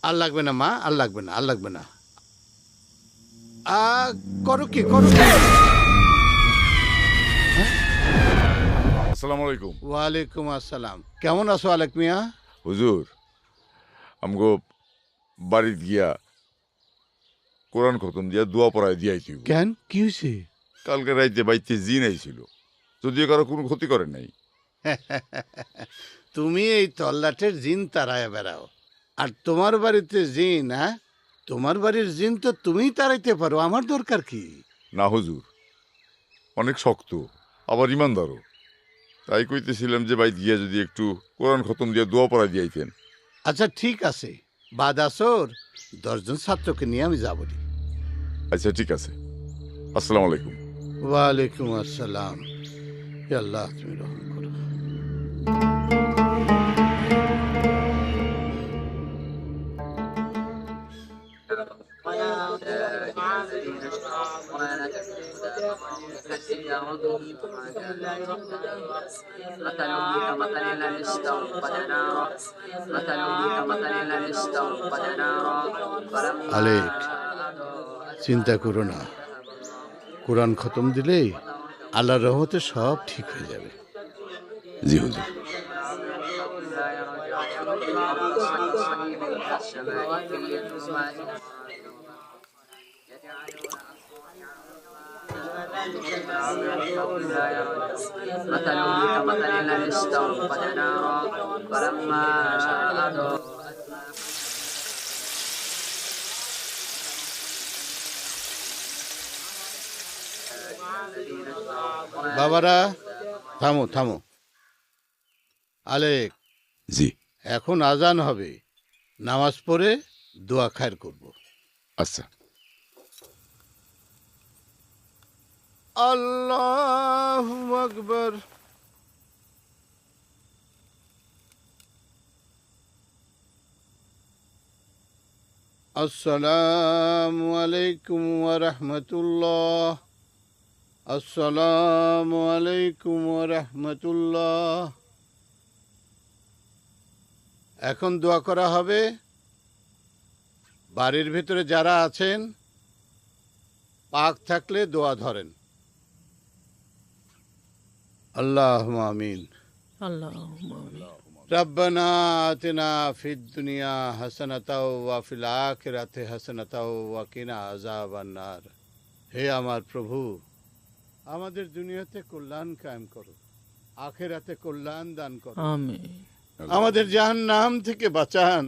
আর লাগবে না মা, আর লাগবে না, আর লাগবে না। করো কি, করো কি? আসসালামু আলাইকুম। ওয়ালাইকুম আসসালাম। কেমন আছো আলেক মিয়া? হুজুর, আমগো বাড়িত গিয়া কোরআন খতম দিয়া দোয়া পড়ায় দিয়াইছি। কেন, কি হয়েছে? কালকে রাইতে বাইতে জিন আইছিল, যদিও কারো কোনো ক্ষতি করে নাই। তুমি এই তল্লাটের জিন তাড়ায় বেড়াও, আর তোমার বাড়িতে জিন? হ্যাঁ, তোমার বাড়ির জিন তো তুমিই তাড়াইতে পারো, আমার দরকার কি? না হুজুর, অনেক শক্ত, আবার ইমানদারও। তাই কইতেছিলাম যে বাইত গিয়া যদি একটু কোরআন খতম দিয়া দোয়া পড়ায় দিয়াইতেন। আচ্ছা ঠিক আছে, বাদ আসর 10 জন ছাত্রকে নিয়ে আমি যাবো। আচ্ছা ঠিক আছে, আসসালামু আলাইকুম। ওয়ালাইকুম আসসালাম। হে আল্লাহ, তুমি রহম করো। আলেক, চিন্তা করো না, কোরআন খতম দিলেই আল্লাহর রহমতে সব ঠিক হয়ে যাবে। জি হুজুর। বাবারা, থামো থামো। আলেক, জি। এখন আজান হবে, নামাজ পড়ে দোয়া খায়ের করব। আচ্ছা। আল্লাহু আকবার। আসসালামু আলাইকুম ওয়া রাহমাতুল্লাহ। আসসালামু আলাইকুম ওয়া রাহমাতুল্লাহ। এখন দোয়া করা হবে। বাড়ির ভিতরে যারা আছেন পাক থাকলে দোয়া ধরেন। আল্লাহুম্মা আমিন। আল্লাহুম্মা আমিন। রব্বানা আতিনা ফিদ দুনিয়া হাসানাতাও ওয়া ফিল আখিরাতি হাসানাতাও ওয়া কিনা আযাবান নার। হে আমার প্রভু, আমাদের দুনিয়াতে কল্যাণ কায়েম করো, আখিরাতে কল্যাণ দান করো। আমিন। আমাদের জাহান্নাম থেকে বাঁচান।